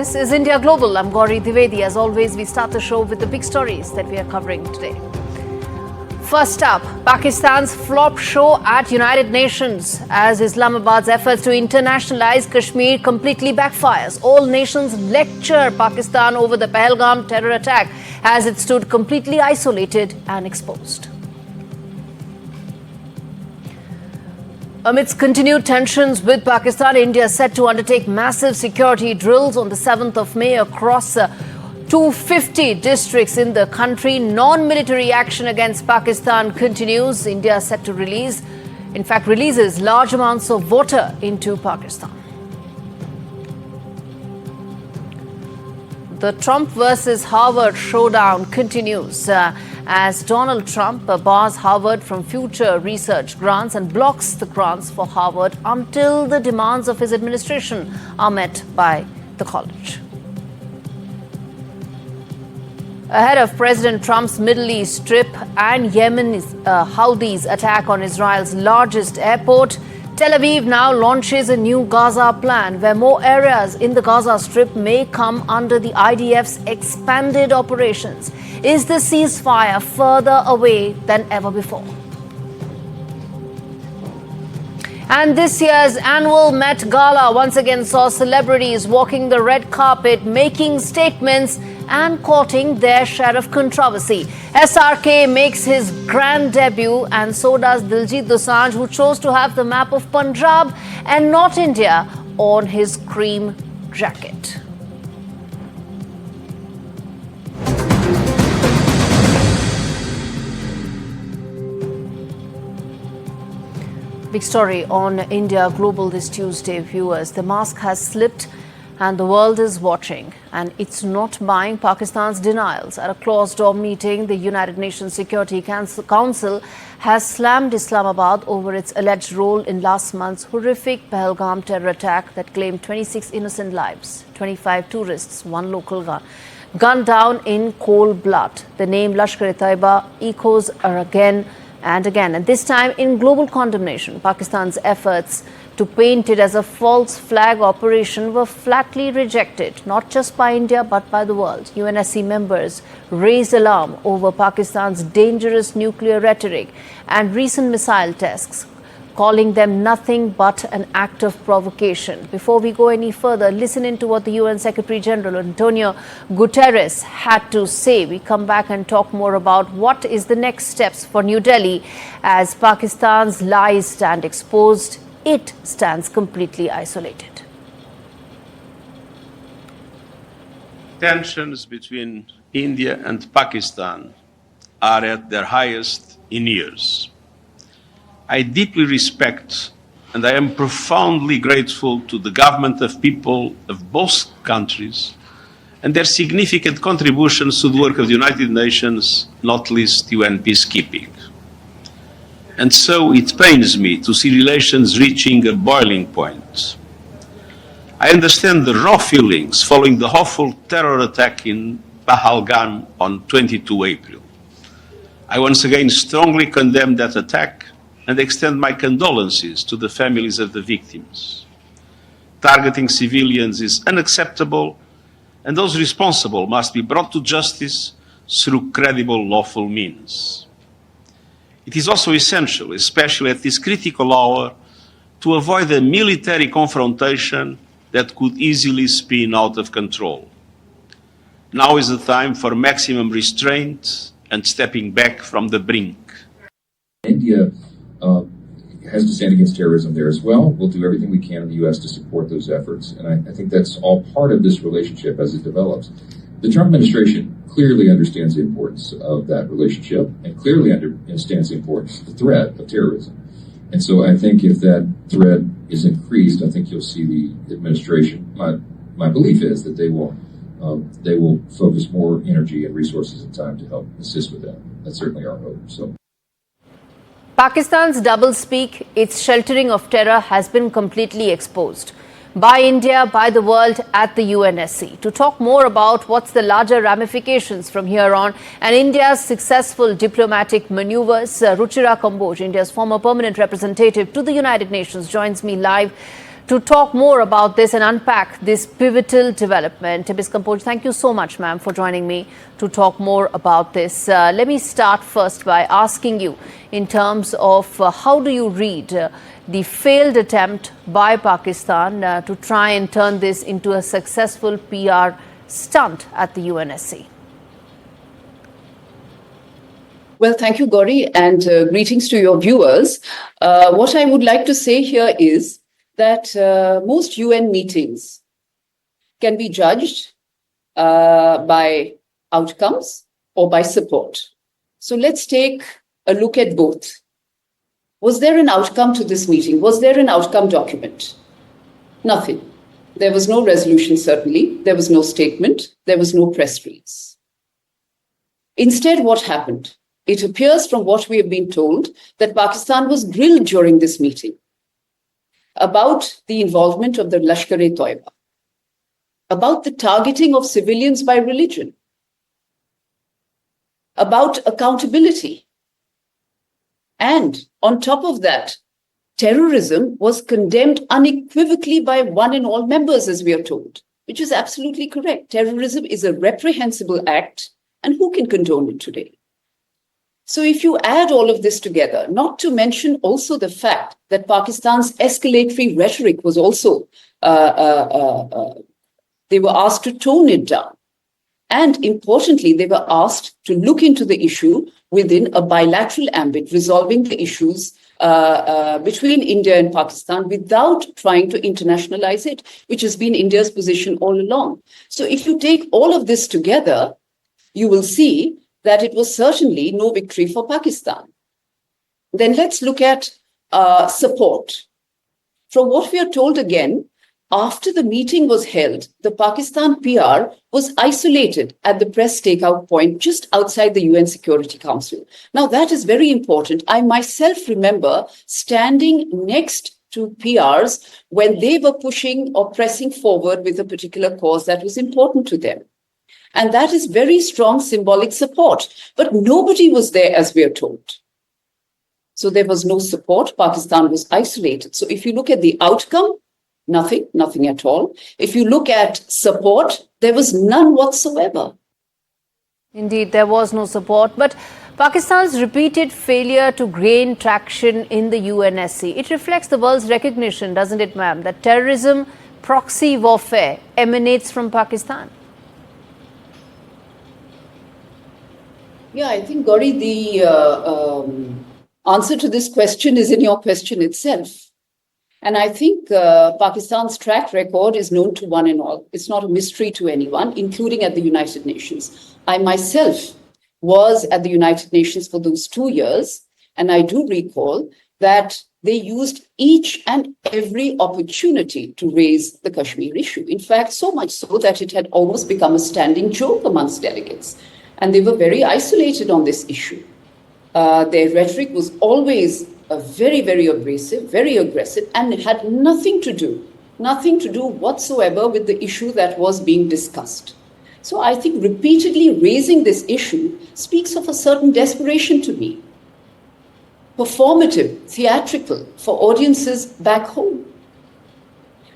This is India Global. I'm Gauri Dwivedi. As always, we start the show with the big stories that we are covering today. First up, Pakistan's flop show at United Nations as Islamabad's efforts to internationalize Kashmir completely backfires. All nations lecture Pakistan over the Pahalgam terror attack as it stood completely isolated and exposed. Amidst continued tensions with Pakistan, India is set to undertake massive security drills on the 7th of May across 250 districts in the country. Non-military action against Pakistan continues. India is set to releases large amounts of water into Pakistan. The Trump versus Harvard showdown continues as Donald Trump bars Harvard from future research grants and blocks the grants for Harvard until the demands of his administration are met by the college. Ahead of President Trump's Middle East trip and Yemen's Houthis' attack on Israel's largest airport, Tel Aviv now launches a new Gaza plan where more areas in the Gaza Strip may come under the IDF's expanded operations. Is the ceasefire further away than ever before? And this year's annual Met Gala once again saw celebrities walking the red carpet, making statements and courting their share of controversy. SRK makes his grand debut, and so does Diljit Dosanjh, who chose to have the map of Punjab and not India on his cream jacket. Big story on India Global this Tuesday, viewers. The mask has slipped and the world is watching, and it's not buying Pakistan's denials. At a closed-door meeting, the United Nations Security Council has slammed Islamabad over its alleged role in last month's horrific Pahalgam terror attack that claimed 26 innocent lives, 25 tourists, one local gunned down in cold blood. The name Lashkar-e-Taiba echoes again and again, and this time in global condemnation. Pakistan's efforts to paint it as a false flag operation were flatly rejected, not just by India but by the world. UNSC members raised alarm over Pakistan's dangerous nuclear rhetoric and recent missile tests, calling them nothing but an act of provocation. Before we go any further, listen into what the UN Secretary General Antonio Guterres had to say. We come back and talk more about what is the next steps for New Delhi as Pakistan's lies stand exposed. It stands completely isolated. Tensions between India and Pakistan are at their highest in years. I deeply respect and I am profoundly grateful to the government of people of both countries and their significant contributions to the work of the United Nations, not least UN peacekeeping. And so it pains me to see relations reaching a boiling point. I understand the raw feelings following the awful terror attack in Pahalgam on 22 April. I once again strongly condemn that attack and extend my condolences to the families of the victims. Targeting civilians is unacceptable, and those responsible must be brought to justice through credible lawful means. It is also essential, especially at this critical hour, to avoid a military confrontation that could easily spin out of control. Now is the time for maximum restraint and stepping back from the brink. India has to stand against terrorism there as well. We'll do everything we can in the U.S. to support those efforts. And I think that's all part of this relationship as it develops. The Trump administration clearly understands the importance of that relationship and clearly understands the importance of the threat of terrorism. And so I think if that threat is increased, I think you'll see the administration, my belief is that they will focus more energy and resources and time to help assist with that. That's certainly our hope. So. Pakistan's doublespeak, its sheltering of terror has been completely exposed by India, by the world, at the UNSC. To talk more about what's the larger ramifications from here on and India's successful diplomatic maneuvers, Ruchira Kamboj, India's former permanent representative to the United Nations, joins me live. to talk more about this and unpack this pivotal development. Ms. Kampoji, thank you so much, ma'am, for joining me to talk more about this. Let me start first by asking you in terms of how do you read the failed attempt by Pakistan to try and turn this into a successful PR stunt at the UNSC? Well, thank you, Gauri, and greetings to your viewers. What I would like to say here is that most UN meetings can be judged by outcomes or by support. So let's take a look at both. Was there an outcome to this meeting? Was there an outcome document? Nothing. There was no resolution, certainly. There was no statement. There was no press release. Instead, what happened? It appears from what we have been told that Pakistan was grilled during this meeting about the involvement of the Lashkar-e-Toiba, about the targeting of civilians by religion, about accountability. And on top of that, terrorism was condemned unequivocally by one and all members, as we are told, which is absolutely correct. Terrorism is a reprehensible act, and who can condone it today? So if you add all of this together, not to mention also the fact that Pakistan's escalatory rhetoric was also, they were asked to tone it down. And importantly, they were asked to look into the issue within a bilateral ambit, resolving the issues between India and Pakistan without trying to internationalize it, which has been India's position all along. So if you take all of this together, you will see that it was certainly no victory for Pakistan. Then let's look at support. From what we are told again, after the meeting was held, the Pakistan PR was isolated at the press takeout point just outside the UN Security Council. Now that is very important. I myself remember standing next to PRs when they were pushing or pressing forward with a particular cause that was important to them. And that is very strong symbolic support. But nobody was there, as we are told. So there was no support. Pakistan was isolated. So if you look at the outcome, nothing at all. If you look at support, there was none whatsoever. Indeed, there was no support. But Pakistan's repeated failure to gain traction in the UNSC, it reflects the world's recognition, doesn't it, ma'am, that terrorism, proxy warfare emanates from Pakistan? Yeah, I think, Gauri, the answer to this question is in your question itself. And I think Pakistan's track record is known to one and all. It's not a mystery to anyone, including at the United Nations. I myself was at the United Nations for those 2 years, and I do recall that they used each and every opportunity to raise the Kashmir issue. In fact, so much so that it had almost become a standing joke amongst delegates. And they were very isolated on this issue. Their rhetoric was always very, very abrasive, very aggressive, and it had nothing to do whatsoever with the issue that was being discussed. So I think repeatedly raising this issue speaks of a certain desperation to me. Performative, theatrical for audiences back home.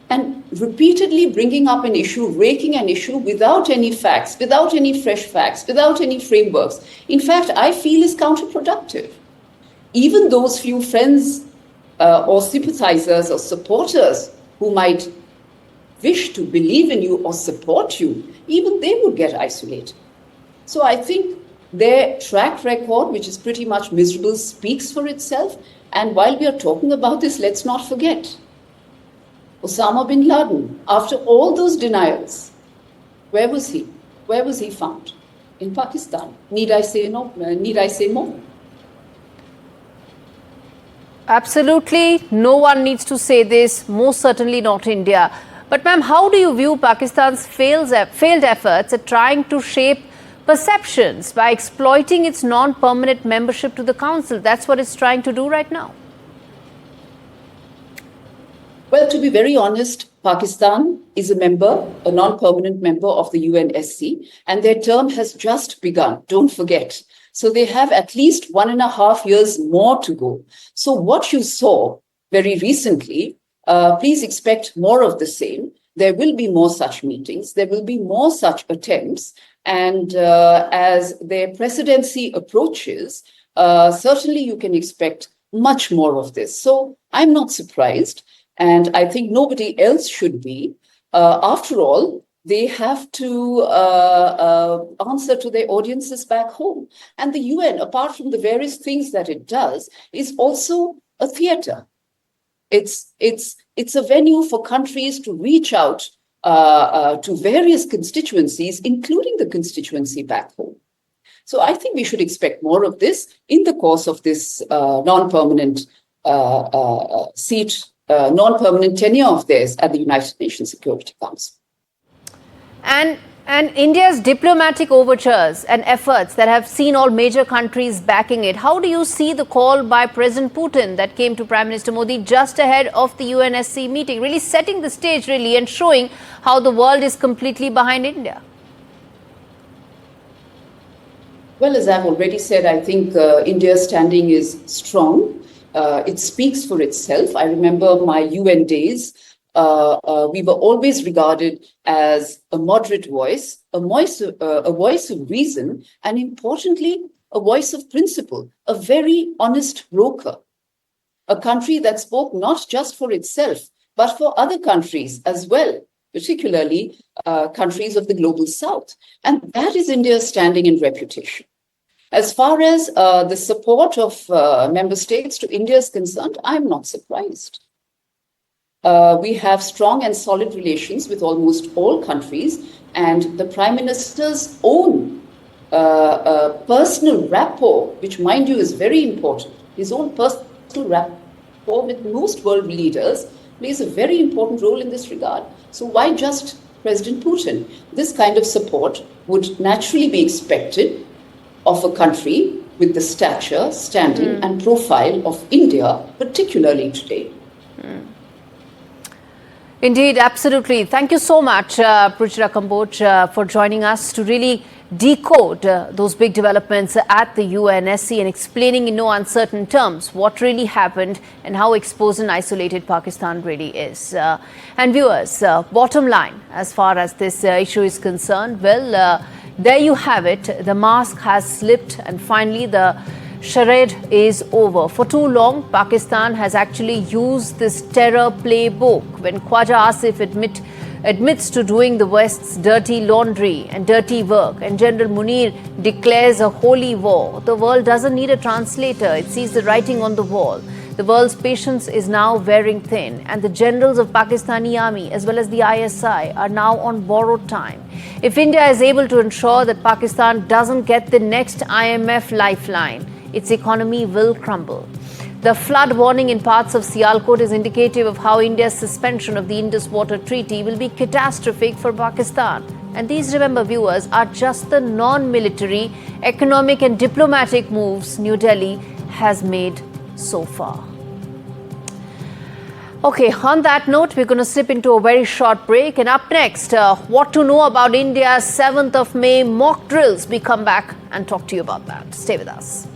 And repeatedly bringing up an issue, raking an issue without any facts, without any fresh facts, without any frameworks, in fact, I feel is counterproductive. Even those few friends or sympathizers or supporters who might wish to believe in you or support you, even they would get isolated. So I think their track record, which is pretty much miserable, speaks for itself. And while we are talking about this, let's not forget Osama bin Laden, after all those denials, where was he? Where was he found? In Pakistan. Need I say more? Absolutely. No one needs to say this, most certainly not India. But ma'am, how do you view Pakistan's failed efforts at trying to shape perceptions by exploiting its non-permanent membership to the council? That's what it's trying to do right now. Well, to be very honest, Pakistan is a non-permanent member of the UNSC, and their term has just begun. Don't forget. So they have at least 1.5 years more to go. So what you saw very recently Please expect more of the same. There will be more such meetings. There will be more such attempts. And as their presidency approaches, certainly you can expect much more of this. So I'm not surprised. And I think nobody else should be. After all, they have to answer to their audiences back home. And the UN, apart from the various things that it does, is also a theater. It's a venue for countries to reach out to various constituencies, including the constituency back home. So I think we should expect more of this in the course of this non-permanent non-permanent tenure of theirs at the United Nations Security Council. And India's diplomatic overtures and efforts that have seen all major countries backing it, how do you see the call by President Putin that came to Prime Minister Modi just ahead of the UNSC meeting, really setting the stage really and showing how the world is completely behind India? Well, as I've already said, I think India's standing is strong. It speaks for itself. I remember my UN days. We were always regarded as a moderate voice, a voice of reason, and importantly, a voice of principle, a very honest broker, a country that spoke not just for itself, but for other countries as well, particularly countries of the global south. And that is India's standing and reputation. As far as the support of member states to India is concerned, I'm not surprised. We have strong and solid relations with almost all countries, and the Prime Minister's own personal rapport, which mind you is very important, his own personal rapport with most world leaders plays a very important role in this regard. So why just President Putin? This kind of support would naturally be expected of a country with the stature, standing and profile of India, particularly today. Indeed, absolutely. Thank you so much, Ruchira Kamboj, for joining us to really decode those big developments at the UNSC and explaining in no uncertain terms what really happened and how exposed and isolated Pakistan really is. And viewers, bottom line, as far as this issue is concerned, well, there you have it. The mask has slipped and finally the charade is over. For too long, Pakistan has actually used this terror playbook. When Khwaja Asif admits to doing the West's dirty laundry and dirty work, and General Munir declares a holy war, the world doesn't need a translator. It sees the writing on the wall. The world's patience is now wearing thin, and the generals of Pakistani army as well as the ISI are now on borrowed time. If India is able to ensure that Pakistan doesn't get the next IMF lifeline, its economy will crumble. The flood warning in parts of Sialkot is indicative of how India's suspension of the Indus Water Treaty will be catastrophic for Pakistan. And these, remember viewers, are just the non-military, economic and diplomatic moves New Delhi has made so far. Okay, on that note, we're going to slip into a very short break. And up next, what to know about India's 7th of May mock drills. We come back and talk to you about that. Stay with us.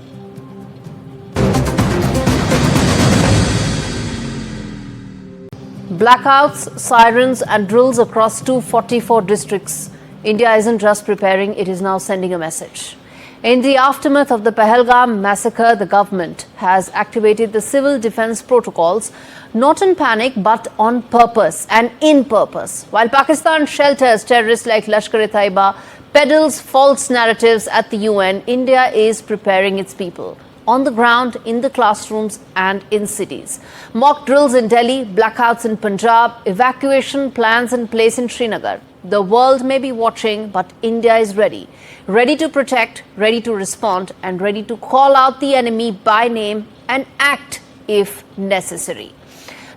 Blackouts, sirens and drills across 244 districts. India isn't just preparing, it is now sending a message. In the aftermath of the Pahalgam massacre, the government has activated the civil defense protocols, not in panic but on purpose and in purpose. While Pakistan shelters terrorists like Lashkar-e-Taiba, peddles false narratives at the UN, India is preparing its people. On the ground, in the classrooms and in cities. Mock drills in Delhi, blackouts in Punjab, evacuation plans in place in Srinagar. The world may be watching, but India is ready. Ready to protect, ready to respond, and ready to call out the enemy by name and act if necessary.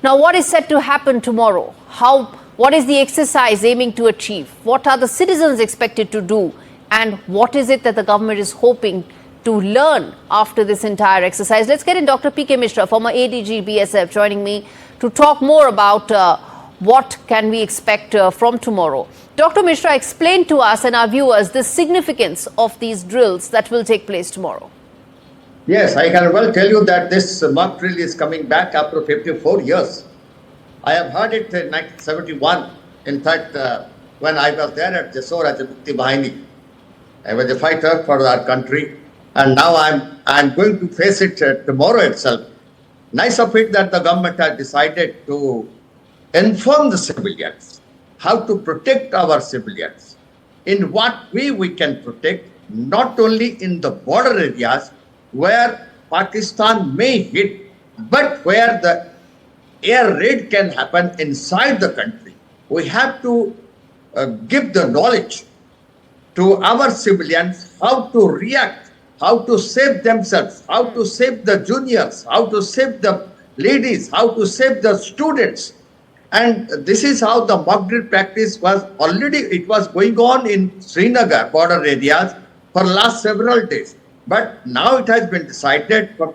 Now, what is set to happen tomorrow? What is the exercise aiming to achieve? What are the citizens expected to do? And what is it that the government is hoping to learn after this entire exercise? Let's get in Dr. P.K. Mishra, former ADG BSF, joining me to talk more about what can we expect from tomorrow. Dr. Mishra, explain to us and our viewers the significance of these drills that will take place tomorrow. Yes, I can well tell you that this mock drill is coming back after 54 years. I have heard it in 1971. In fact, when I was there at Jessore as a Mukti Bahini, I was a fighter for our country, and now I'm going to face it tomorrow itself. Nice of it that the government has decided to inform the civilians how to protect our civilians. In what way we can protect, not only in the border areas where Pakistan may hit, but where the air raid can happen inside the country. We have to give the knowledge to our civilians how to react, how to save themselves, how to save the juniors, how to save the ladies, how to save the students. And this is how the mock drill practice was already, it was going on in Srinagar border areas for last several days. But now it has been decided for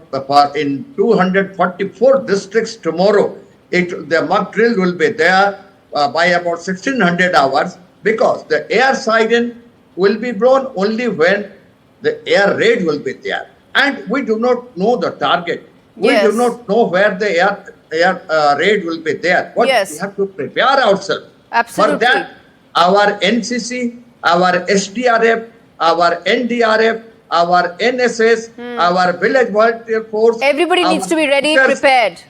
in 244 districts tomorrow, the mock drill will be there by about 1600 hours, because the air siren will be blown only when the air raid will be there. And we do not know the target. We do not know where the air raid will be there. What we have to prepare ourselves. Absolutely. For that, our NCC, our SDRF, our NDRF, our NSS, our village volunteer force. Everybody needs to be ready, prepared.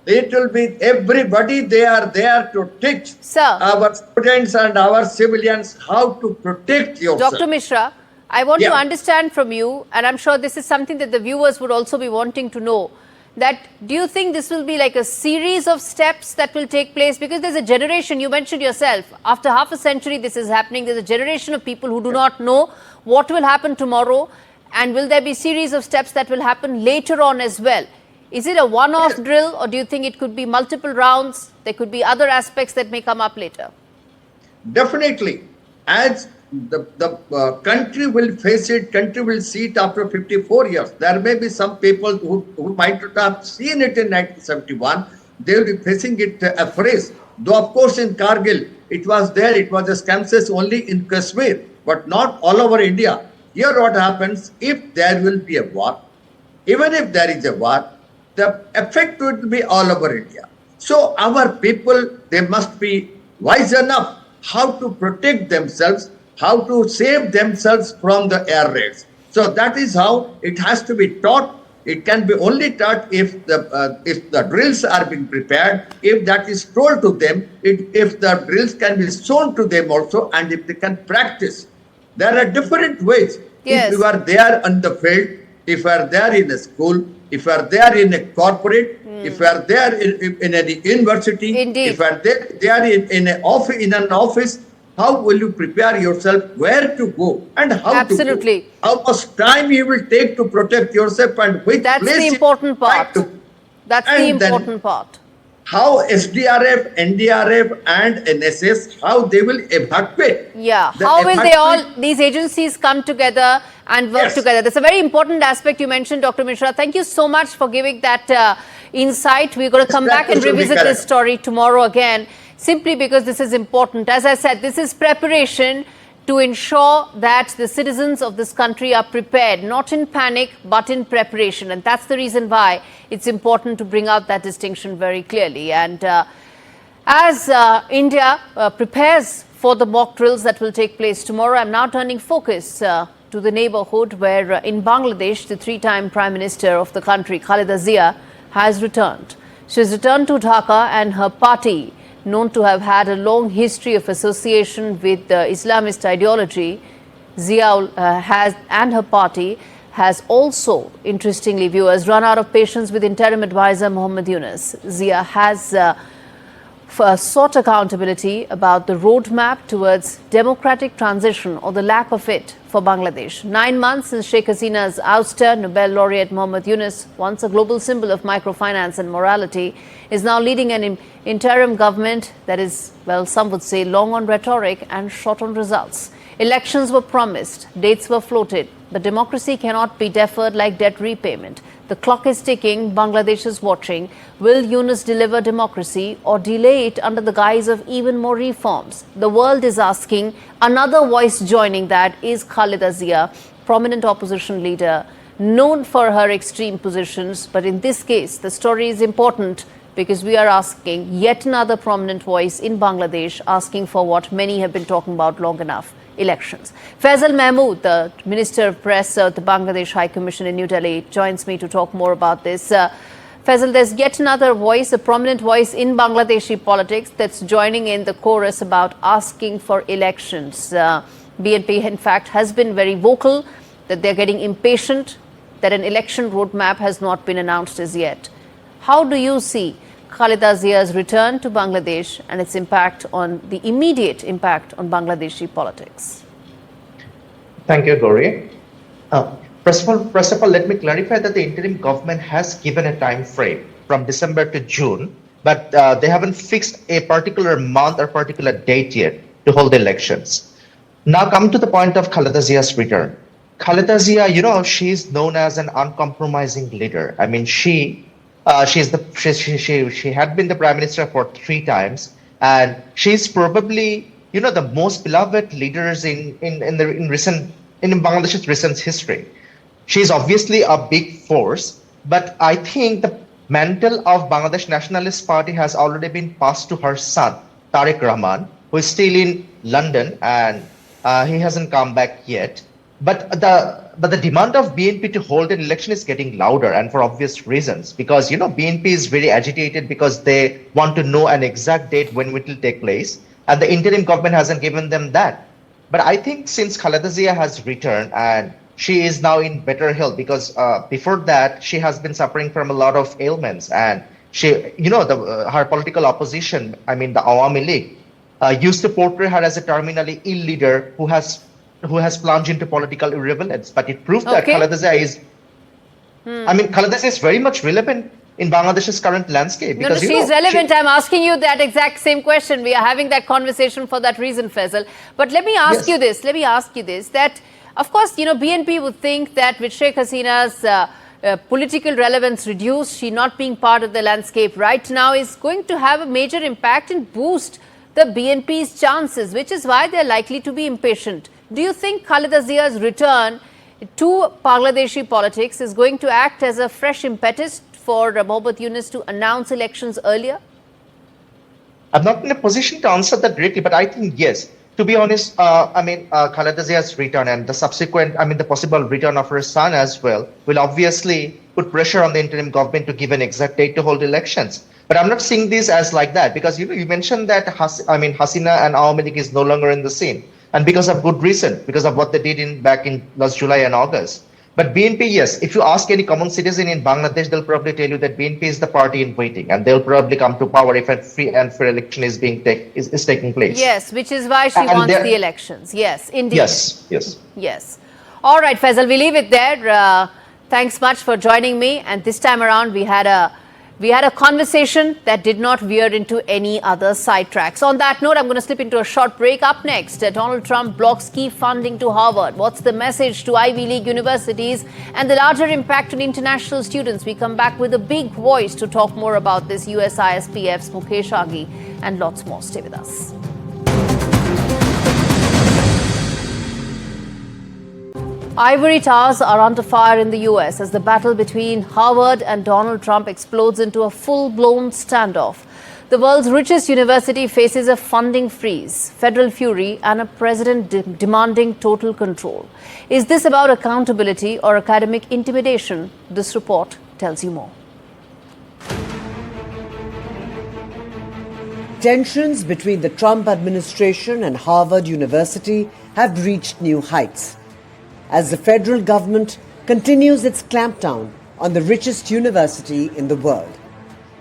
It will be everybody, they are there to teach our students and our civilians how to protect yourself. Dr. Mishra, I want to understand from you, and I'm sure this is something that the viewers would also be wanting to know, that do you think this will be like a series of steps that will take place? Because there's a generation, you mentioned yourself, after half a century this is happening, there's a generation of people who do not know what will happen tomorrow, and will there be series of steps that will happen later on as well? Is it a one-off drill, or do you think it could be multiple rounds? There could be other aspects that may come up later. Definitely. As the country will face it, country will see it after 54 years. There may be some people who might not have seen it in 1971. They will be facing it afresh. Though, of course, in Kargil, it was there. It was a skirmishes only in Kashmir, but not all over India. Here what happens, if there will be a war, even if there is a war, the effect will be all over India. So our people, they must be wise enough how to protect themselves, how to save themselves from the air raids. So that is how it has to be taught. It can be only taught if the drills are being prepared, if that is told to them, if the drills can be shown to them also, and if they can practice. There are different ways. If you are there on the field, if you are there in a school, if you are there in a corporate, if you are there in a university, if you are there in an office, how will you prepare yourself, where to go and how to go? How much time you will take to protect yourself, and which That's place the important part. That's the important part. How SDRF, NDRF and NSS, how they will evacuate. Yeah, how will they all, these agencies come together and work together? That's a very important aspect you mentioned, Dr. Mishra. Thank you so much for giving that insight. We're going to come back and revisit this story tomorrow again, simply because this is important. As I said, this is preparation to ensure that the citizens of this country are prepared, not in panic, but in preparation. And that's the reason why it's important to bring out that distinction very clearly. And as India prepares for the mock drills that will take place tomorrow, I'm now turning focus to the neighborhood where in Bangladesh, the three-time Prime Minister of the country, Khaleda Zia, has returned. She has returned to Dhaka, and her party, known to have had a long history of association with Islamist ideology, Zia and her party has also, interestingly, viewers, run out of patience with interim advisor Muhammad Yunus. Zia has sought accountability about the roadmap towards democratic transition, or the lack of it, for Bangladesh. 9 months since Sheikh Hasina's ouster, Nobel laureate Muhammad Yunus, once a global symbol of microfinance and morality, is now leading an interim government that is, well, some would say long on rhetoric and short on results. Elections were promised, dates were floated, but democracy cannot be deferred like debt repayment. The clock is ticking, Bangladesh is watching. Will Yunus deliver democracy or delay it under the guise of even more reforms? The world is asking. Another voice joining that is Khaleda Zia, prominent opposition leader, known for her extreme positions. But in this case, the story is important because we are asking yet another prominent voice in Bangladesh, asking for what many have been talking about long enough: elections. Faisal Mahmood, the Minister of Press at the Bangladesh High Commission in New Delhi, joins me to talk more about this. Faisal, there's yet another voice, a prominent voice in Bangladeshi politics that's joining in the chorus about asking for elections. BNP, in fact, has been very vocal that they're getting impatient, that an election roadmap has not been announced as yet. How do you see Khaleda Zia's return to Bangladesh and its impact on the immediate impact on Bangladeshi politics? Thank you, Gauri. First of all, let me clarify that the interim government has given a time frame from December to June, but they haven't fixed a particular month or particular date yet to hold the elections. Now come to the point of Khaleda Zia's return. Khaleda Zia, she's known as an uncompromising leader. I mean, she had been the prime minister for 3 times, and she's probably the most beloved leaders in Bangladesh's recent history. She's obviously a big force, but I think the mantle of Bangladesh Nationalist Party has already been passed to her son, Tariq Rahman, who is still in London, and he hasn't come back yet. But the demand of BNP to hold an election is getting louder, and for obvious reasons, because BNP is very agitated because they want to know an exact date when it will take place, and the interim government hasn't given them that. But I think since Khaleda Zia has returned and she is now in better health, because before that she has been suffering from a lot of ailments, and she, her political opposition, I mean the Awami League, used to portray her as a terminally ill leader who has plunged into political irrelevance. But it proved that Khaleda Zia is, Khaleda Zia is very much relevant in Bangladesh's current landscape. Because, she's relevant. I'm asking you that exact same question. We are having that conversation for that reason, Faisal. But let me ask you this. That, of course, BNP would think that with Sheikh Hasina's political relevance reduced, she not being part of the landscape right now is going to have a major impact and boost the BNP's chances, which is why they're likely to be impatient. Do you think Khaleda Zia's return to Bangladeshi politics is going to act as a fresh impetus for Mohammad Yunus to announce elections earlier? I'm not in a position to answer that directly, but I think yes. To be honest, Khaleda Zia's return and the subsequent, the possible return of her son as well, will obviously put pressure on the interim government to give an exact date to hold elections. But I'm not seeing this as like that, because you mentioned that Hasina and Awami League is no longer in the scene, and because of good reason, because of what they did back in last July and August. But BNP, yes, if you ask any common citizen in Bangladesh, they'll probably tell you that BNP is the party in waiting, and they'll probably come to power if a free and fair election is taking place. Yes, which is why she wants the elections. Yes, indeed. Yes. All right, Faisal, we leave it there. Thanks much for joining me. And this time around, we had a conversation that did not veer into any other sidetracks. On that note, I'm going to slip into a short break. Up next, Donald Trump blocks key funding to Harvard. What's the message to Ivy League universities and the larger impact on international students? We come back with a big voice to talk more about this. USISPF's Mukesh Aghi and lots more. Stay with us. Ivory towers are under fire in the US as the battle between Harvard and Donald Trump explodes into a full-blown standoff. The world's richest university faces a funding freeze, federal fury, and a president demanding total control. Is this about accountability or academic intimidation? This report tells you more. Tensions between the Trump administration and Harvard University have reached new heights as the federal government continues its clampdown on the richest university in the world.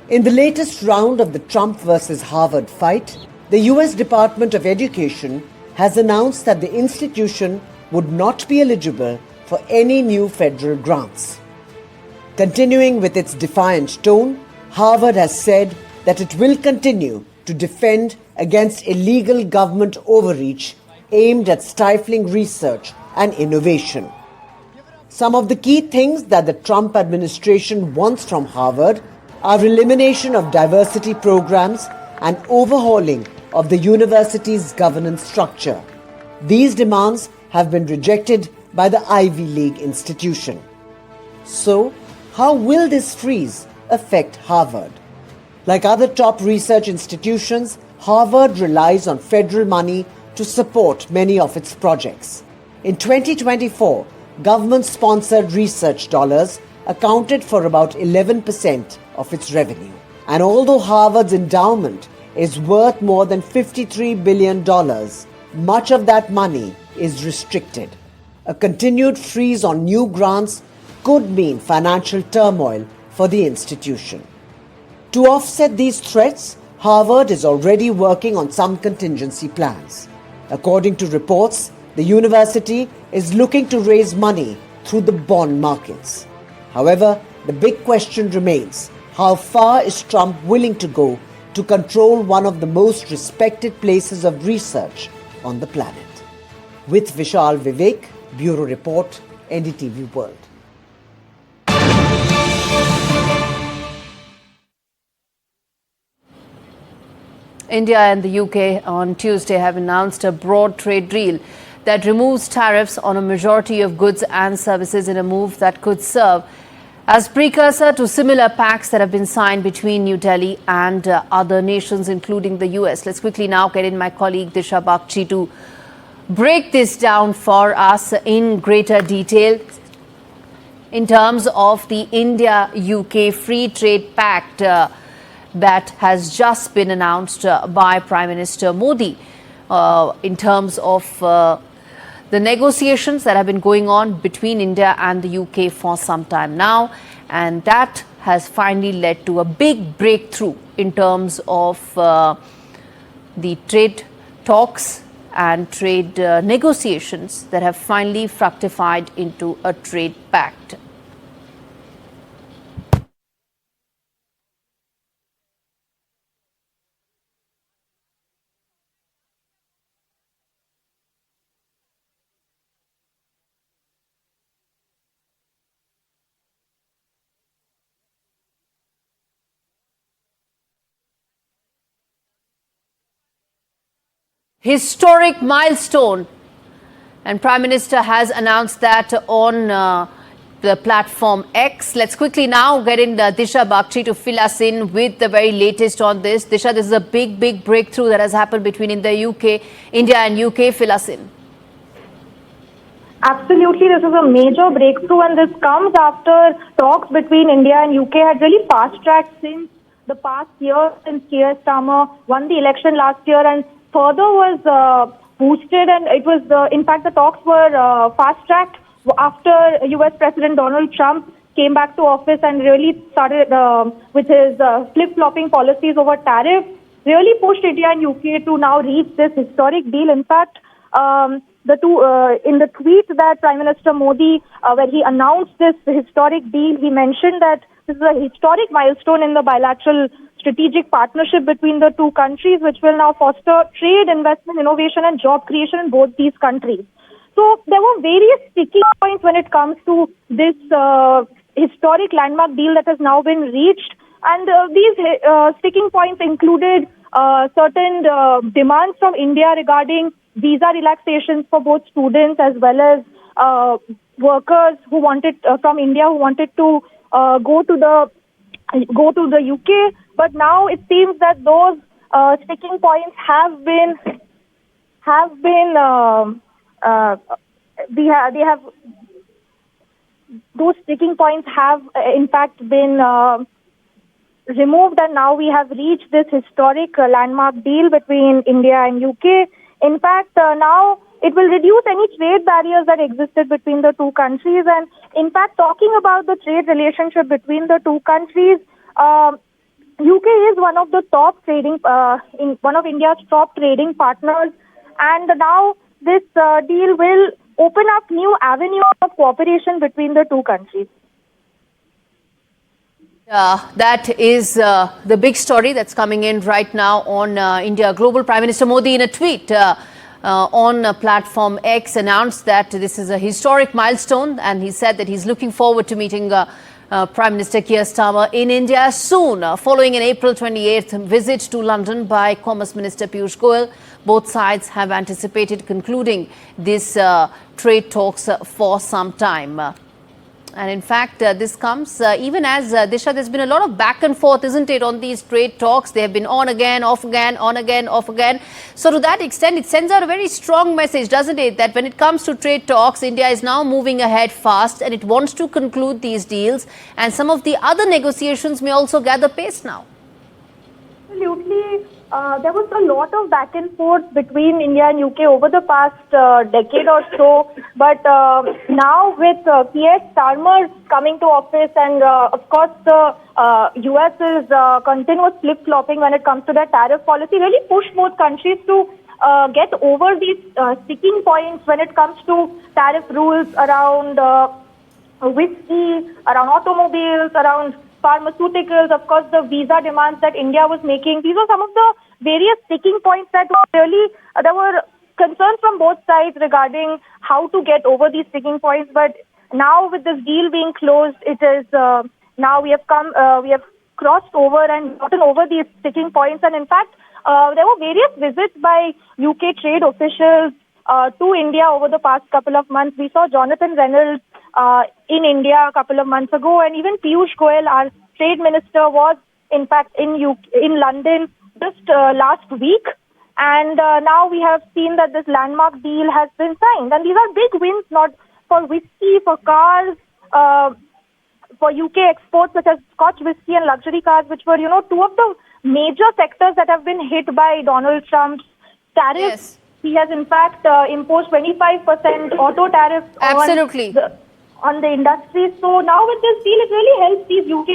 In the latest round of the Trump versus Harvard fight, the US Department of Education has announced that the institution would not be eligible for any new federal grants. Continuing with its defiant tone, Harvard has said that it will continue to defend against illegal government overreach aimed at stifling research and innovation. Some of the key things that the Trump administration wants from Harvard are elimination of diversity programs and overhauling of the university's governance structure. These demands have been rejected by the Ivy League institution. So, how will this freeze affect Harvard? Like other top research institutions, Harvard relies on federal money to support many of its projects. In 2024, government-sponsored research dollars accounted for about 11% of its revenue. And although Harvard's endowment is worth more than $53 billion, much of that money is restricted. A continued freeze on new grants could mean financial turmoil for the institution. To offset these threats, Harvard is already working on some contingency plans. According to reports, the university is looking to raise money through the bond markets. However, the big question remains, how far is Trump willing to go to control one of the most respected places of research on the planet? With Vishal Vivek, Bureau Report, NDTV World. India and the UK on Tuesday have announced a broad trade deal that removes tariffs on a majority of goods and services in a move that could serve as precursor to similar pacts that have been signed between New Delhi and other nations, including the US. Let's quickly now get in my colleague Disha Bakshi to break this down for us in greater detail in terms of the India-UK Free Trade Pact that has just been announced by Prime Minister Modi in terms of the negotiations that have been going on between India and the UK for some time now, and that has finally led to a big breakthrough in terms of the trade talks and trade negotiations that have finally fructified into a trade pact. Historic milestone, and Prime Minister has announced that on the platform X. Let's quickly now get in Disha Bakshi to fill us in with the very latest on this. Disha, this is a big breakthrough that has happened between India and UK. Fill us in. Absolutely, this is a major breakthrough, and this comes after talks between India and UK had really fast-tracked since the past year, since Keir Starmer won the election last year and further was boosted, and it was, in fact, the talks were fast-tracked after US President Donald Trump came back to office and really started with his flip-flopping policies over tariffs, really pushed India and UK to now reach this historic deal. In fact, the two in the tweet that Prime Minister Modi, where he announced this historic deal, he mentioned that this is a historic milestone in the bilateral strategic partnership between the two countries, which will now foster trade, investment, innovation, and job creation in both these countries. So there were various sticking points when it comes to this historic landmark deal that has now been reached, and these sticking points included certain demands from India regarding visa relaxations for both students as well as workers who wanted from India who wanted to go to the UK. But now it seems that those sticking points those sticking points have in fact been removed, and now we have reached this historic landmark deal between India and UK. In fact, now it will reduce any trade barriers that existed between the two countries. And in fact, talking about the trade relationship between the two countries, UK is one of the top trading, one of India's top trading partners, and now this deal will open up new avenues of cooperation between the two countries. That is the big story that's coming in right now on India Global. Prime Minister Modi, in a tweet on platform X, announced that this is a historic milestone, and he said that he's looking forward to meeting Prime Minister Keir Starmer in India soon, following an April 28th visit to London by Commerce Minister Piyush Goyal. Both sides have anticipated concluding these trade talks for some time. And in fact, this comes even as, Disha, there's been a lot of back and forth, isn't it, on these trade talks. They have been on again, off again, on again, off again. So to that extent, it sends out a very strong message, doesn't it, that when it comes to trade talks, India is now moving ahead fast and it wants to conclude these deals. And some of the other negotiations may also gather pace now. Absolutely. There was a lot of back and forth between India and UK over the past decade or so. But now with Keir Starmer coming to office and of course the US is continuous flip-flopping when it comes to their tariff policy, really push both countries to get over these sticking points when it comes to tariff rules around whiskey, around automobiles, around pharmaceuticals, of course, the visa demands that India was making. These are some of the various sticking points that were really, there were concerns from both sides regarding how to get over these sticking points. But now with this deal being closed, it is, now we have crossed over and gotten over these sticking points. And in fact, there were various visits by UK trade officials to India over the past couple of months. We saw Jonathan Reynolds in India a couple of months ago, and even Piyush Goyal, our trade minister, was in fact in London just last week. And now we have seen that this landmark deal has been signed. And these are big wins, not for whiskey, for cars, for UK exports such as Scotch whiskey and luxury cars, which were, two of the major sectors that have been hit by Donald Trump's tariffs. Yes. He has in fact imposed 25% auto tariffs on the industry. So now with this deal, it really helps these UK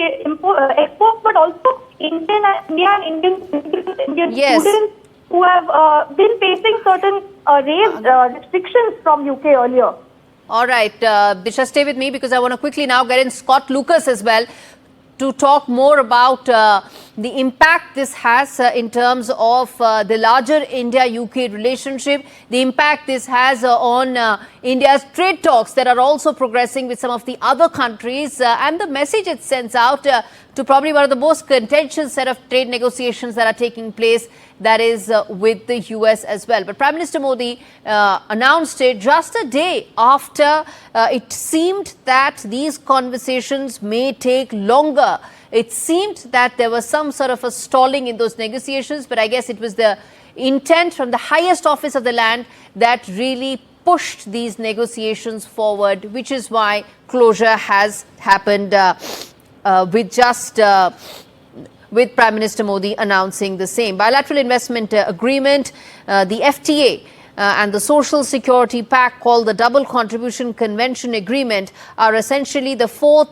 exports, but also India and Indian students who have been facing certain restrictions from UK earlier. All right, Disha, stay with me because I want to quickly now get in Scott Lucas as well to talk more about the impact this has in terms of the larger India-UK relationship, the impact this has on India's trade talks that are also progressing with some of the other countries, and the message it sends out to probably one of the most contentious set of trade negotiations that are taking place, that is with the US as well. But Prime Minister Modi announced it just a day after it seemed that these conversations may take longer. It seemed that there was some sort of a stalling in those negotiations, but I guess it was the intent from the highest office of the land that really pushed these negotiations forward, which is why closure has happened with Prime Minister Modi announcing the same. Bilateral investment agreement, the FTA, and the Social Security Pact, called the Double Contribution Convention Agreement, are essentially the four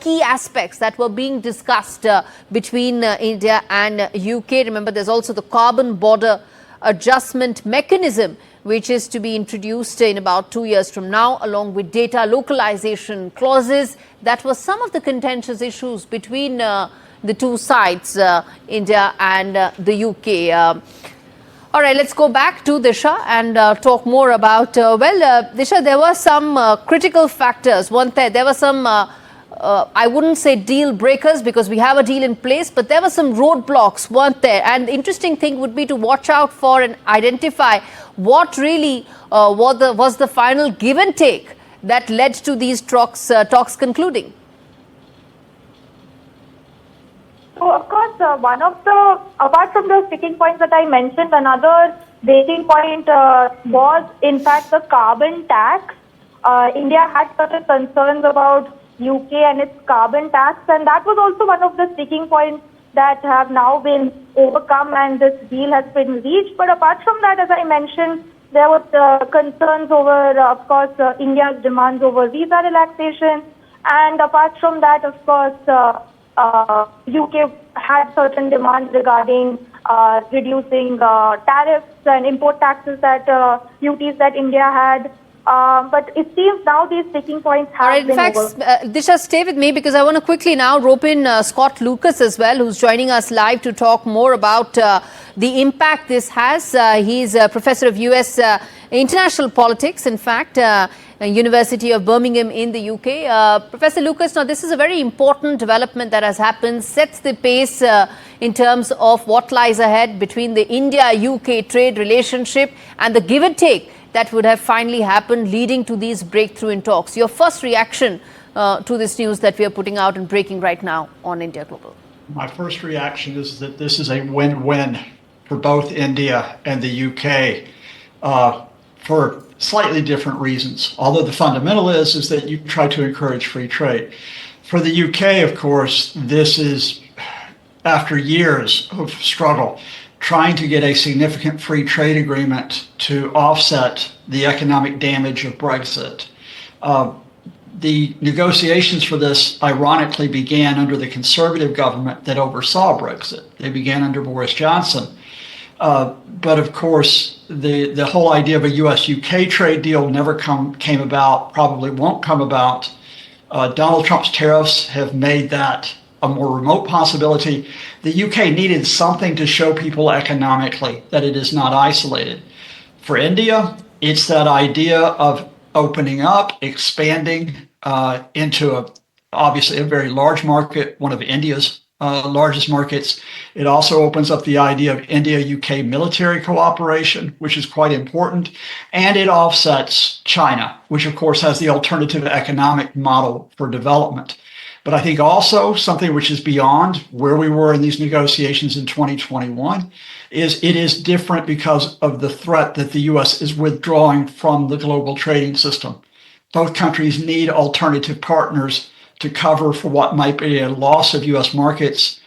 key aspects that were being discussed between India and UK. Remember, there's also the Carbon Border Adjustment Mechanism, which is to be introduced in about 2 years from now, along with data localization clauses. That was some of the contentious issues between the two sides, India and the UK. All right, let's go back to Disha and talk more about, Disha, there were some critical factors. There were some, I wouldn't say deal breakers because we have a deal in place, but there were some roadblocks, weren't there? And the interesting thing would be to watch out for and identify what really was the final give and take that led to these talks concluding. So, of course, apart from the sticking points that I mentioned, another breaking point was, in fact, the carbon tax. India had certain concerns about UK and its carbon tax, and that was also one of the sticking points that have now been overcome and this deal has been reached. But apart from that, as I mentioned, there were concerns over, of course, India's demands over visa relaxation. And apart from that, of course, UK had certain demands regarding reducing tariffs and import taxes duties that India had. But it seems now these sticking points have been over. In fact, Disha, stay with me because I want to quickly now rope in Scott Lucas as well, who's joining us live to talk more about the impact this has. He's a professor of US international politics, in fact, University of Birmingham in the UK. Professor Lucas, now this is a very important development that has happened, sets the pace in terms of what lies ahead between the India-UK trade relationship and the give and take that would have finally happened leading to these breakthrough in talks. Your first reaction to this news that we are putting out and breaking right now on India Global? My first reaction is that this is a win-win for both India and the UK for slightly different reasons. Although the fundamental is that you try to encourage free trade. For the UK, of course, this is after years of struggle, trying to get a significant free trade agreement to offset the economic damage of Brexit. The negotiations for this, ironically, began under the Conservative government that oversaw Brexit. They began under Boris Johnson. But of course, the whole idea of a US-UK trade deal never came about, probably won't come about. Donald Trump's tariffs have made that a more remote possibility. The UK needed something to show people economically that it is not isolated. For India, it's that idea of opening up, expanding into obviously a very large market, one of India's largest markets. It also opens up the idea of India-UK military cooperation, which is quite important, and it offsets China, which of course has the alternative economic model for development. But I think also something which is beyond where we were in these negotiations in 2021 is it is different because of the threat that the US is withdrawing from the global trading system. Both countries need alternative partners to cover for what might be a loss of US markets.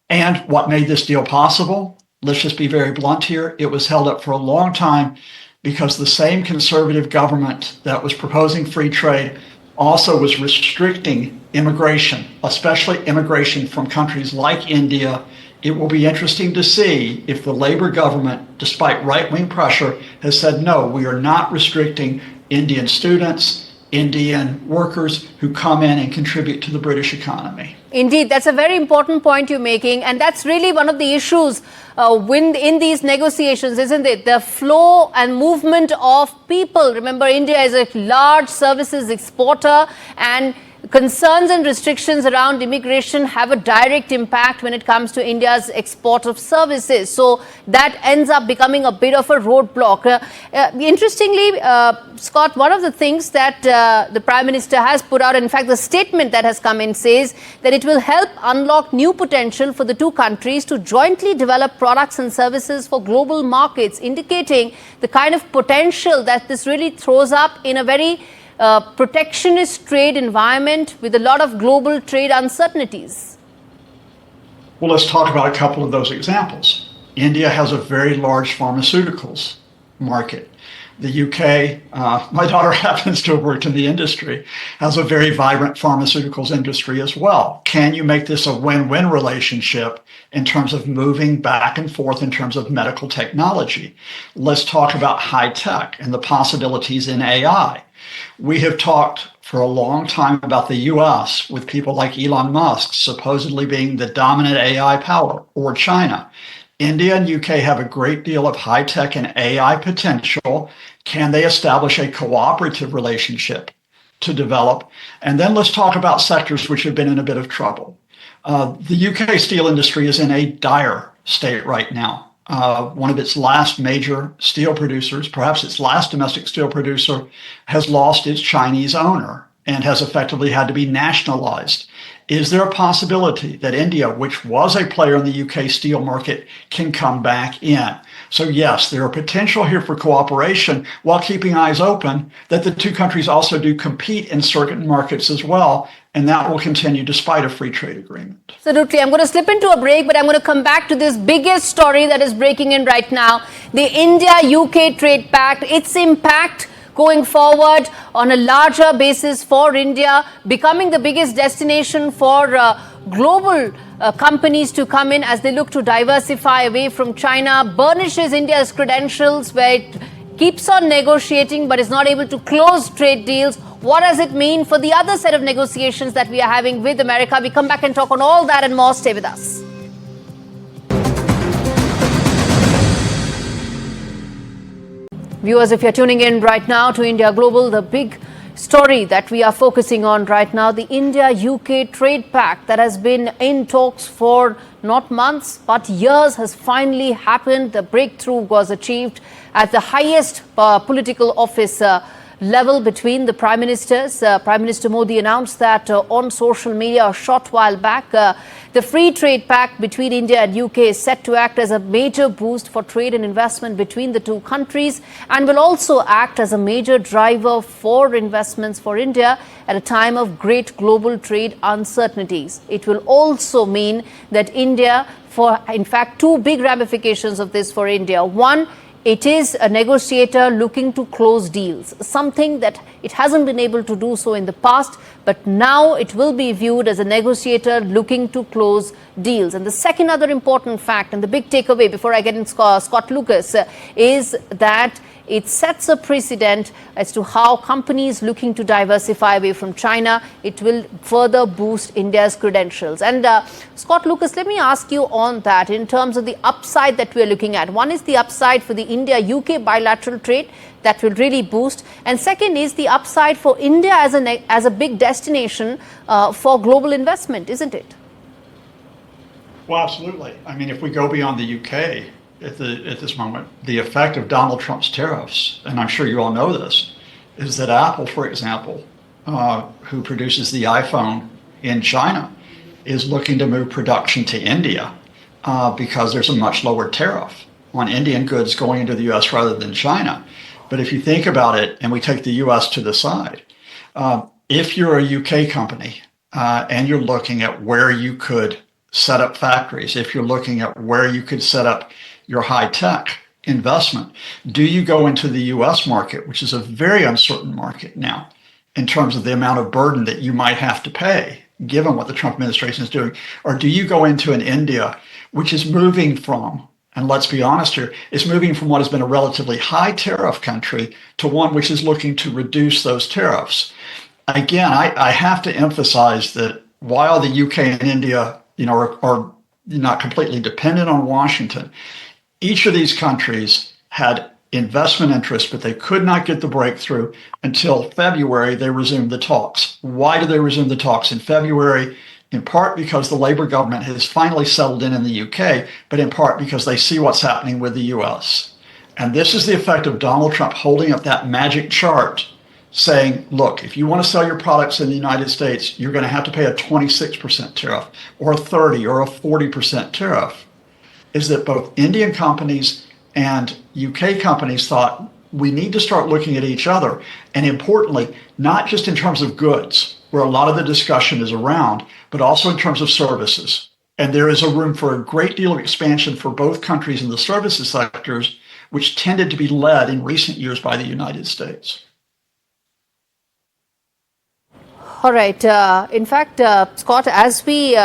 And what made this deal possible? Let's just be very blunt here. It was held up for a long time because the same conservative government that was proposing free trade also was restricting immigration, especially immigration from countries like India. It will be interesting to see if the Labour government, despite right-wing pressure, has said, no, we are not restricting Indian students, Indian workers who come in and contribute to the British economy. Indeed, that's a very important point you're making. And that's really one of the issues in these negotiations, isn't it? The flow and movement of people. Remember, India is a large services exporter, and concerns and restrictions around immigration have a direct impact when it comes to India's export of services. So that ends up becoming a bit of a roadblock. Interestingly, Scott, one of the things that the Prime Minister has put out, in fact, the statement that has come in says that it will help unlock new potential for the two countries to jointly develop products and services for global markets, indicating the kind of potential that this really throws up in a very protectionist trade environment with a lot of global trade uncertainties. Well, let's talk about a couple of those examples. India has a very large pharmaceuticals market. The UK, my daughter happens to have worked in the industry, has a very vibrant pharmaceuticals industry as well. Can you make this a win-win relationship in terms of moving back and forth in terms of medical technology? Let's talk about high tech and the possibilities in AI. We have talked for a long time about the US with people like Elon Musk supposedly being the dominant AI power, or China. India and UK have a great deal of high tech and AI potential. Can they establish a cooperative relationship to develop? And then let's talk about sectors which have been in a bit of trouble. The UK steel industry is in a dire state right now. One of its last major steel producers, perhaps its last domestic steel producer, has lost its Chinese owner and has effectively had to be nationalized. Is there a possibility that India, which was a player in the UK steel market, can come back in? So yes, there are potential here for cooperation while keeping eyes open that the two countries also do compete in certain markets as well. And that will continue despite a free trade agreement. Absolutely. I'm going to slip into a break, but I'm going to come back to this biggest story that is breaking in right now. The India-UK trade pact, its impact going forward on a larger basis for India, becoming the biggest destination for global companies to come in as they look to diversify away from China, burnishes India's credentials where it keeps on negotiating but is not able to close trade deals. What does it mean for the other set of negotiations that we are having with America? We come back and talk on all that and more. Stay with us. Viewers, if you're tuning in right now to India Global, the big story that we are focusing on right now, the India-UK trade pact that has been in talks for not months but years has finally happened. The breakthrough was achieved at the highest political office level between the prime ministers. Prime Minister Modi announced that on social media a short while back. The free trade pact between India and UK is set to act as a major boost for trade and investment between the two countries and will also act as a major driver for investments for India at a time of great global trade uncertainties. It will also mean that India, in fact, two big ramifications of this for India. One, it is a negotiator looking to close deals, something that it hasn't been able to do so in the past, but now it will be viewed as a negotiator looking to close deals. And the second other important fact and the big takeaway before I get in Scott Lucas is that it sets a precedent as to how companies looking to diversify away from China, it will further boost India's credentials. And Scott Lucas, let me ask you on that in terms of the upside that we're looking at. One is the upside for the India-UK bilateral trade that will really boost. And second is the upside for India as a big destination for global investment, isn't it? Well, absolutely. I mean, if we go beyond the UK, at this moment, the effect of Donald Trump's tariffs, and I'm sure you all know this, is that Apple, for example, who produces the iPhone in China, is looking to move production to India because there's a much lower tariff on Indian goods going into the US rather than China. But if you think about it, and we take the US to the side, if you're a UK company and you're looking at where you could set up factories, if you're looking at where you could set up your high-tech investment, do you go into the US market, which is a very uncertain market now in terms of the amount of burden that you might have to pay, given what the Trump administration is doing? Or do you go into an India, which is moving from, and let's be honest here, is moving from what has been a relatively high tariff country to one which is looking to reduce those tariffs? Again, I have to emphasize that while the UK and India, are not completely dependent on Washington, each of these countries had investment interest, but they could not get the breakthrough until February. They resumed the talks. Why did they resume the talks in February? In part because the Labour government has finally settled in the UK, but in part because they see what's happening with the US. And this is the effect of Donald Trump holding up that magic chart saying, look, if you want to sell your products in the United States, you're going to have to pay a 26% tariff or a 30 or a 40% tariff. Is that both Indian companies and UK companies thought we need to start looking at each other. And importantly, not just in terms of goods, where a lot of the discussion is around, but also in terms of services. And there is a room for a great deal of expansion for both countries in the services sectors, which tended to be led in recent years by the United States. All right. In fact, Scott, as we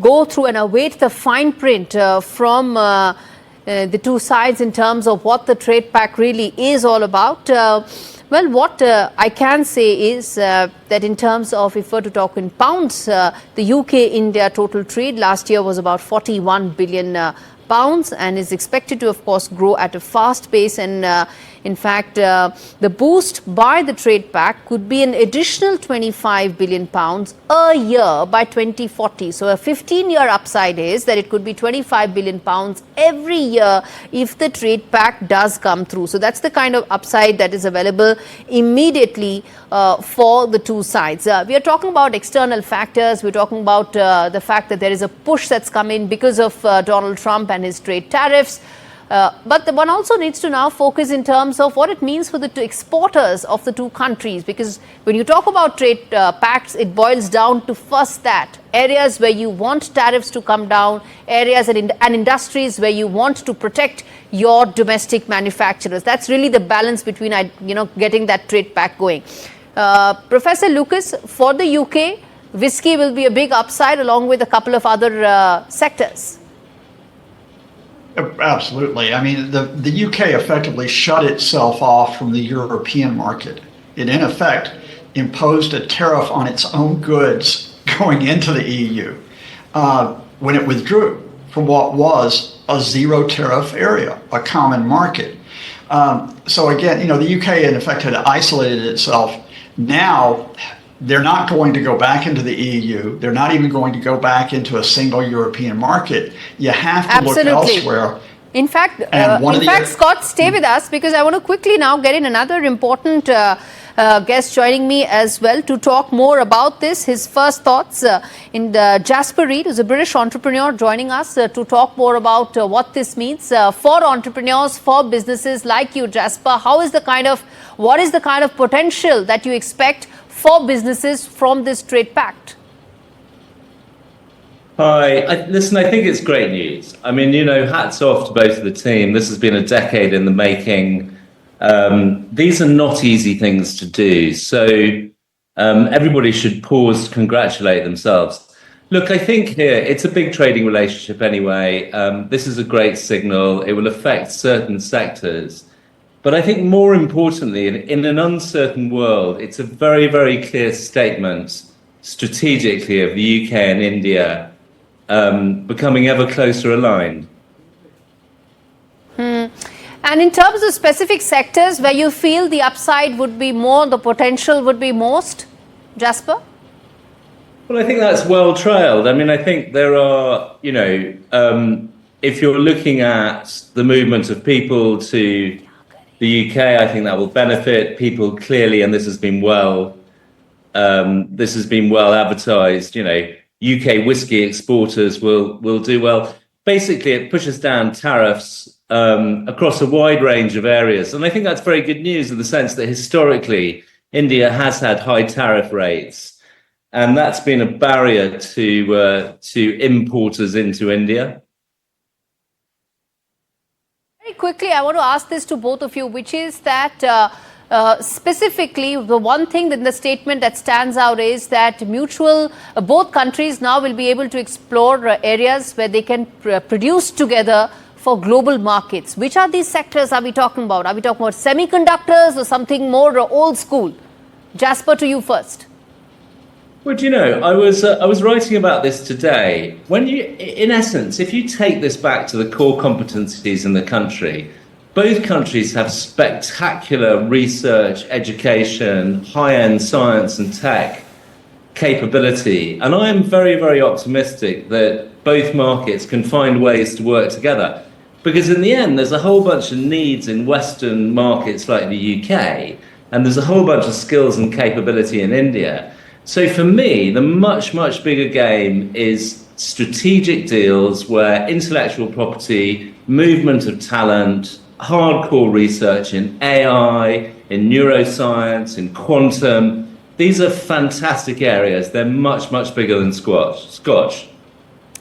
go through and await the fine print from the two sides in terms of what the trade pact really is all about, well, what I can say is that in terms of, if we're to talk in pounds, the UK-India total trade last year was about 41 billion pounds and is expected to, of course, grow at a fast pace. And in fact, the boost by the trade pact could be an additional 25 billion pounds a year by 2040. So a 15-year upside is that it could be 25 billion pounds every year if the trade pact does come through. So that's the kind of upside that is available immediately for the two sides. We are talking about external factors. We're talking about the fact that there is a push that's come in because of Donald Trump and his trade tariffs. But one also needs to now focus in terms of what it means for the two exporters of the two countries, because when you talk about trade pacts, it boils down to first that areas where you want tariffs to come down, areas and industries where you want to protect your domestic manufacturers. That's really the balance between getting that trade pact going. Professor Lucas, for the UK, whiskey will be a big upside along with a couple of other sectors. Absolutely. I mean, the UK effectively shut itself off from the European market. It, in effect, imposed a tariff on its own goods going into the EU when it withdrew from what was a zero tariff area, a common market. So again, the UK, in effect, had isolated itself. Now, they're not going to go back into the EU. They're not even going to go back into a single European market. You have to look elsewhere. In fact, Scott, stay with us because I want to quickly now get in another important guest joining me as well to talk more about this. His first thoughts Jasper Reed, who's a British entrepreneur, joining us to talk more about what this means for entrepreneurs, for businesses like you, Jasper. What is the kind of potential that you expect for businesses from this trade pact? Hi. Listen, I think it's great news. I mean, hats off to both of the team. This has been a decade in the making. These are not easy things to do. So everybody should pause to congratulate themselves. Look, I think here it's a big trading relationship anyway. This is a great signal. It will affect certain sectors. But I think more importantly, in an uncertain world, it's a very, very clear statement strategically of the UK and India becoming ever closer aligned. And in terms of specific sectors where you feel the upside would be more, the potential would be most, Jasper? Well, I think that's well trailed. I mean, I think there are, if you're looking at the movement of people to the UK, I think that will benefit people clearly, and this has been well advertised. UK whiskey exporters will do well. Basically, it pushes down tariffs across a wide range of areas. And I think that's very good news in the sense that historically, India has had high tariff rates. And that's been a barrier to importers into India. Very quickly, I want to ask this to both of you, which is that specifically, the one thing in the statement that stands out is that both countries now will be able to explore areas where they can produce together for global markets. Which are these sectors are we talking about? Are we talking about semiconductors or something more old school? Jasper, to you first. Well, I was writing about this today. In essence, if you take this back to the core competencies in the country, both countries have spectacular research, education, high-end science and tech capability. And I am very, very optimistic that both markets can find ways to work together. Because in the end, there's a whole bunch of needs in Western markets like the UK, and there's a whole bunch of skills and capability in India. So for me, the much, much bigger game is strategic deals where intellectual property, movement of talent, hardcore research in AI, in neuroscience, in quantum. These are fantastic areas. They're much, much bigger than Scotch.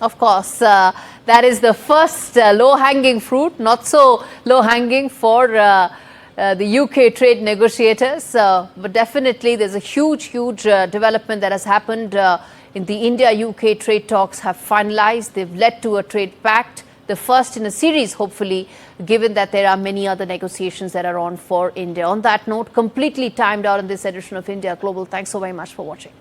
Of course, that is the first low-hanging fruit, not so low-hanging for the UK trade negotiators. But definitely there's a huge, huge development that has happened in the India-UK trade talks have finalized. They've led to a trade pact, the first in a series, hopefully, given that there are many other negotiations that are on for India. On that note, completely timed out in this edition of India Global. Thanks so very much for watching.